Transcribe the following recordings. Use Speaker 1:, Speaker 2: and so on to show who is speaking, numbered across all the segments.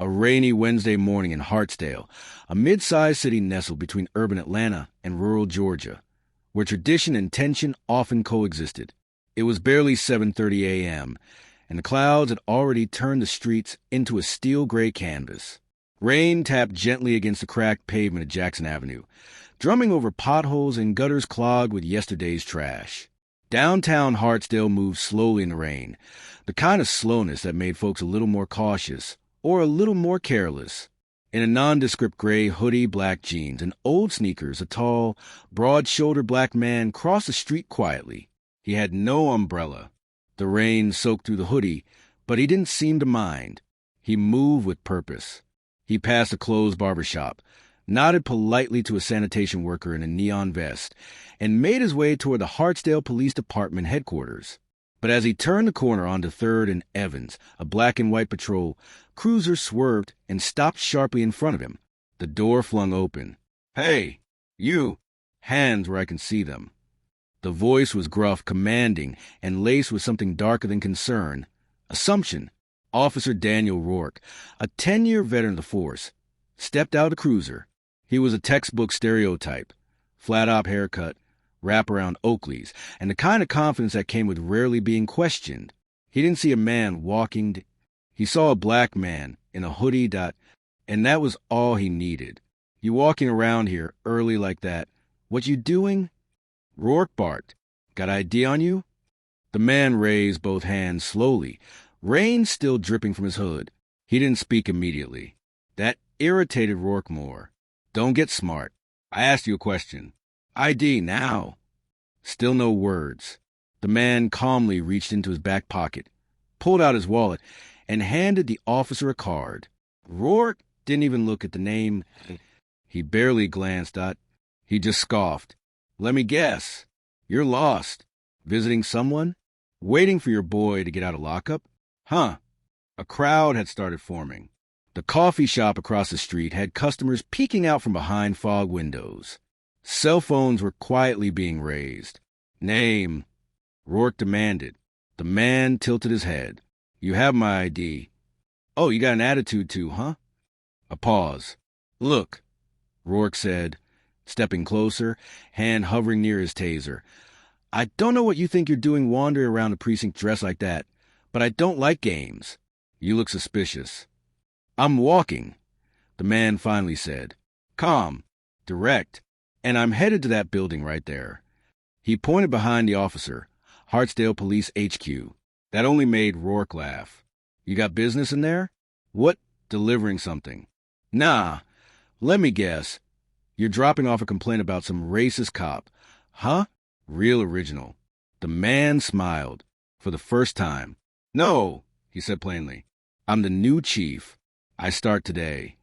Speaker 1: A rainy Wednesday morning in Hardsdale, a mid-sized city nestled between urban Atlanta and rural Georgia, where tradition and tension often coexisted. It was barely 7:30 a.m., and the clouds had already turned the streets into a steel-gray canvas. Rain tapped gently against the cracked pavement of Jackson Avenue, drumming over potholes and gutters clogged with yesterday's trash. Downtown Hartsdale moved slowly in the rain, the kind of slowness that made folks a little more cautious or a little more careless. In a nondescript gray hoodie, black jeans, and old sneakers, a tall, broad-shouldered black man crossed the street quietly. He had no umbrella. The rain soaked through the hoodie, but he didn't seem to mind. He moved with purpose. He passed a closed barber shop, nodded politely to a sanitation worker in a neon vest, and made his way toward the Hardsdale Police Department headquarters. But as he turned the corner onto 3rd and Evans, a black and white patrol cruiser swerved and stopped sharply in front of him. The door flung open. "Hey, you!" Hands where I can see them. The voice was gruff, commanding, and laced with something darker than concern. Assumption. Officer Daniel Rourke, a 10-year veteran of the force, stepped out of the cruiser. He was a textbook stereotype. Flat-top haircut, wraparound Oakleys, and the kind of confidence that came with rarely being questioned. He didn't see a man walking. He saw a black man in a hoodie, and that was all he needed. "You walking around here early like that. What you doing?" Rourke barked. "Got ID on you?" The man raised both hands slowly, rain still dripping from his hood. He didn't speak immediately. That irritated Rourke more. "Don't get smart. I asked you a question. ID now." Still no words. The man calmly reached into his back pocket, pulled out his wallet, and handed the officer a card. Rourke didn't even look at the name. He barely glanced at. He just scoffed. "Let me guess. You're lost. Visiting someone? Waiting for your boy to get out of lockup? Huh." A crowd had started forming. The coffee shop across the street had customers peeking out from behind fog windows. Cell phones were quietly being raised. "Name," Rourke demanded. The man tilted his head. "You have my ID. Oh, you got an attitude too, huh?" A pause. "Look," Rourke said, stepping closer, hand hovering near his taser. "I don't know what you think you're doing wandering around the precinct dressed like that, but I don't like games. You look suspicious." "I'm walking," the man finally said. "Calm, direct, and I'm headed to that building right there." He pointed behind the officer, Hardsdale Police HQ. That only made Rourke laugh. "You got business in there?" "What? Delivering something." "Nah. Let me guess. You're dropping off a complaint about some racist cop. Huh?" Real original. The man smiled, for the first time. "No," he said plainly. "I'm the new chief. I start today."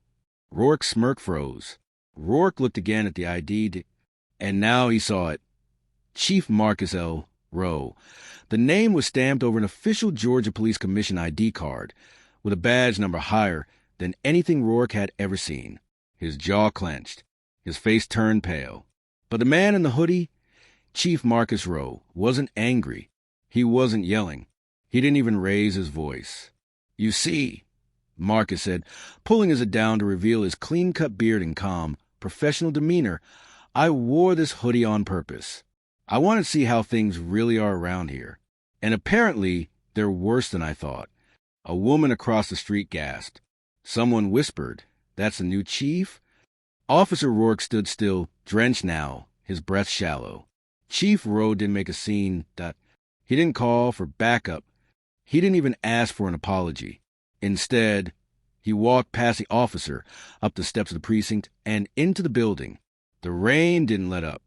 Speaker 1: Rourke's smirk froze. Rourke looked again at the ID, and now he saw it. Chief Marcus L. Rowe. The name was stamped over an official Georgia Police Commission ID card, with a badge number higher than anything Rourke had ever seen. His jaw clenched. His face turned pale. But the man in the hoodie, Chief Marcus Rowe, wasn't angry. He wasn't yelling. He didn't even raise his voice. "You see," Marcus said, pulling his hood down to reveal his clean-cut beard and calm, professional demeanor, "I wore this hoodie on purpose. I want to see how things really are around here. And apparently, they're worse than I thought." A woman across the street gasped. Someone whispered, "That's the new chief?" Officer Rourke stood still, drenched now, his breath shallow. Chief Rowe didn't make a scene. He didn't call for backup. He didn't even ask for an apology. Instead, he walked past the officer, up the steps of the precinct, and into the building. The rain didn't let up,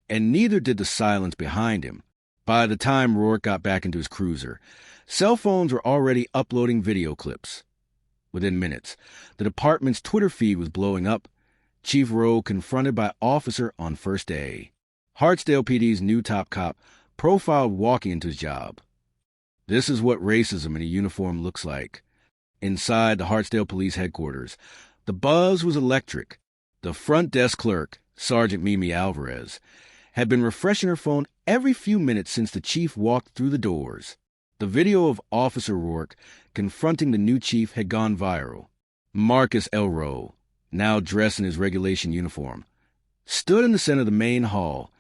Speaker 1: and neither did the silence behind him. By the time Rourke got back into his cruiser, cell phones were already uploading video clips. Within minutes, the department's Twitter feed was blowing up. Chief Rowe confronted by officer on first day. Hardsdale PD's new top cop profiled walking into his job. This is what racism in a uniform looks like. Inside the Hardsdale Police headquarters, the buzz was electric. The front desk clerk, Sergeant Mimi Alvarez, had been refreshing her phone every few minutes since the chief walked through the doors. The video of Officer Rourke confronting the new chief had gone viral. Marcus Elrow, now dressed in his regulation uniform, stood in the center of the main hall,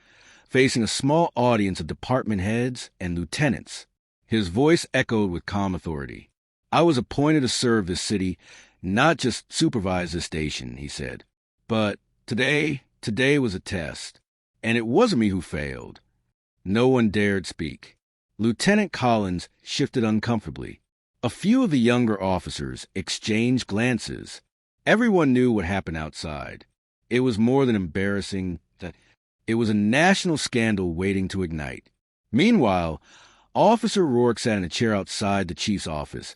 Speaker 1: facing a small audience of department heads and lieutenants. His voice echoed with calm authority. "I was appointed to serve this city, not just supervise this station," he said. "But today was a test, and it wasn't me who failed." No one dared speak. Lieutenant Collins shifted uncomfortably. A few of the younger officers exchanged glances. Everyone knew what happened outside. It was more than embarrassing. It was a national scandal waiting to ignite. Meanwhile, Officer Rourke sat in a chair outside the chief's office,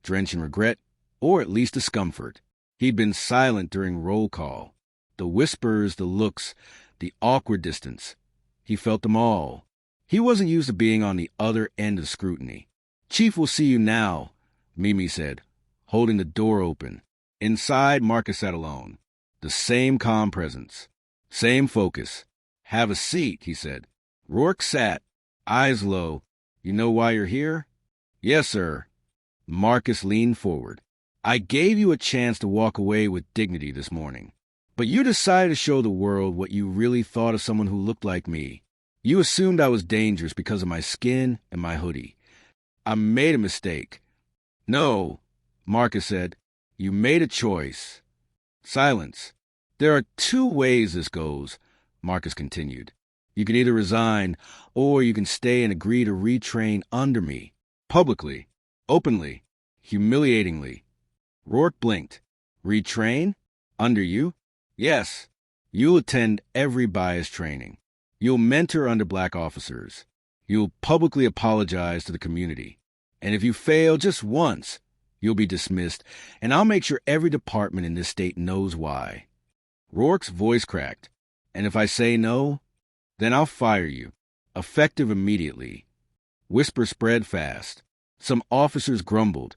Speaker 1: drenched in regret, or at least discomfort. He'd been silent during roll call. The whispers, the looks, the awkward distance. He felt them all. He wasn't used to being on the other end of scrutiny. "Chief will see you now," Mimi said, holding the door open. Inside, Marcus sat alone. The same calm presence. Same focus. "Have a seat," he said. Rourke sat, eyes low. "You know why you're here?" "Yes, sir." Marcus leaned forward. "I gave you a chance to walk away with dignity this morning. But you decided to show the world what you really thought of someone who looked like me. You assumed I was dangerous because of my skin and my hoodie. I made a mistake." "No," Marcus said. "You made a choice." Silence. "There are two ways this goes," Marcus continued. "You can either resign, or you can stay and agree to retrain under me. Publicly. Openly. Humiliatingly." Rourke blinked. "Retrain? Under you?" "Yes. You'll attend every bias training. You'll mentor under black officers. You'll publicly apologize to the community. And if you fail just once, you'll be dismissed, and I'll make sure every department in this state knows why." Rourke's voice cracked. "And if I say no, then I'll fire you. Effective immediately." Whisper spread fast. Some officers grumbled,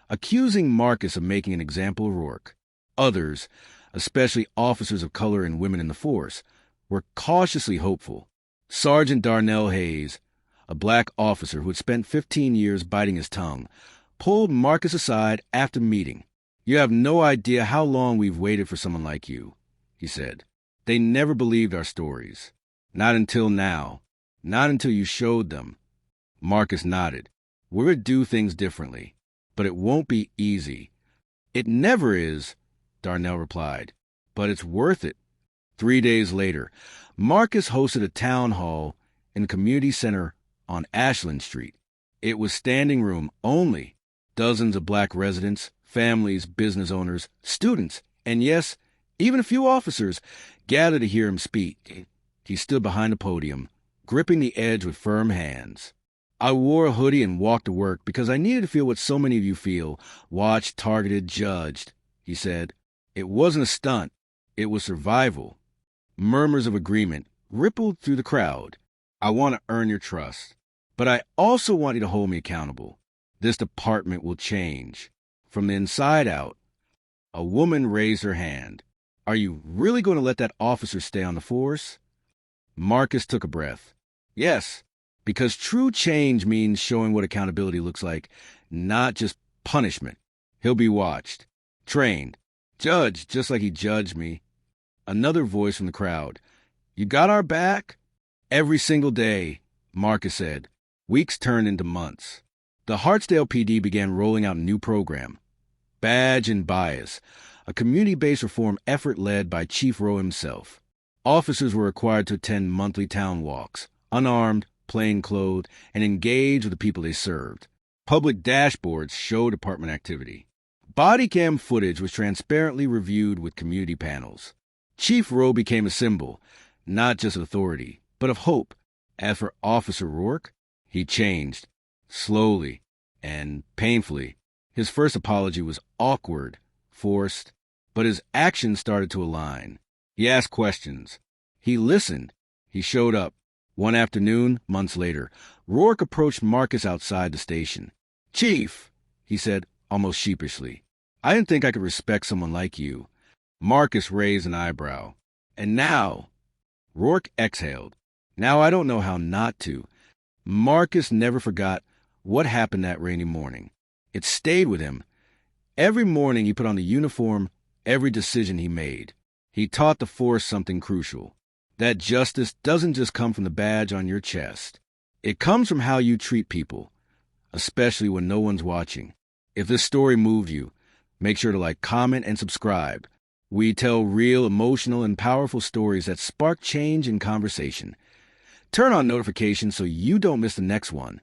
Speaker 1: accusing Marcus of making an example of Rourke. Others, especially officers of color and women in the force, were cautiously hopeful. Sergeant Darnell Hayes, a black officer who had spent 15 years biting his tongue, pulled Marcus aside after meeting. "You have no idea how long we've waited for someone like you," he said. "They never believed our stories. Not until now. Not until you showed them." Marcus nodded. "We're going to do things differently, but it won't be easy." "It never is," Darnell replied, "but it's worth it." 3 days later, Marcus hosted a town hall in the community center on Ashland Street. It was standing room only. Dozens of black residents, families, business owners, students, and yes, even a few officers gathered to hear him speak. He stood behind the podium, gripping the edge with firm hands. "I wore a hoodie and walked to work because I needed to feel what so many of you feel, watched, targeted, judged," he said. "It wasn't a stunt. It was survival." Murmurs of agreement rippled through the crowd. "I want to earn your trust, but I also want you to hold me accountable. This department will change. From the inside out." A woman raised her hand. "Are you really going to let that officer stay on the force?" Marcus took a breath. "Yes, because true change means showing what accountability looks like, not just punishment. He'll be watched, trained, judged just like he judged me." Another voice from the crowd. "You got our back?" "Every single day," Marcus said. Weeks turned into months. The Hardsdale PD began rolling out a new program, Badge and Bias, a community-based reform effort led by Chief Rowe himself. Officers were required to attend monthly town walks, unarmed, plainclothed, and engage with the people they served. Public dashboards showed department activity. Body cam footage was transparently reviewed with community panels. Chief Rowe became a symbol, not just of authority, but of hope. As for Officer Rourke, he changed, slowly and painfully. His first apology was awkward, forced, but his actions started to align. He asked questions. He listened. He showed up. One afternoon, months later, Rourke approached Marcus outside the station. "Chief," he said, almost sheepishly, "I didn't think I could respect someone like you." Marcus raised an eyebrow. "And now?" Rourke exhaled. "Now I don't know how not to." Marcus never forgot what happened that rainy morning. It stayed with him, Every morning he put on the uniform, every decision he made. He taught the force something crucial. That justice doesn't just come from the badge on your chest. It comes from how you treat people, especially when no one's watching. If this story moved you, make sure to like, comment, and subscribe. We tell real, emotional, and powerful stories that spark change and conversation. Turn on notifications so you don't miss the next one.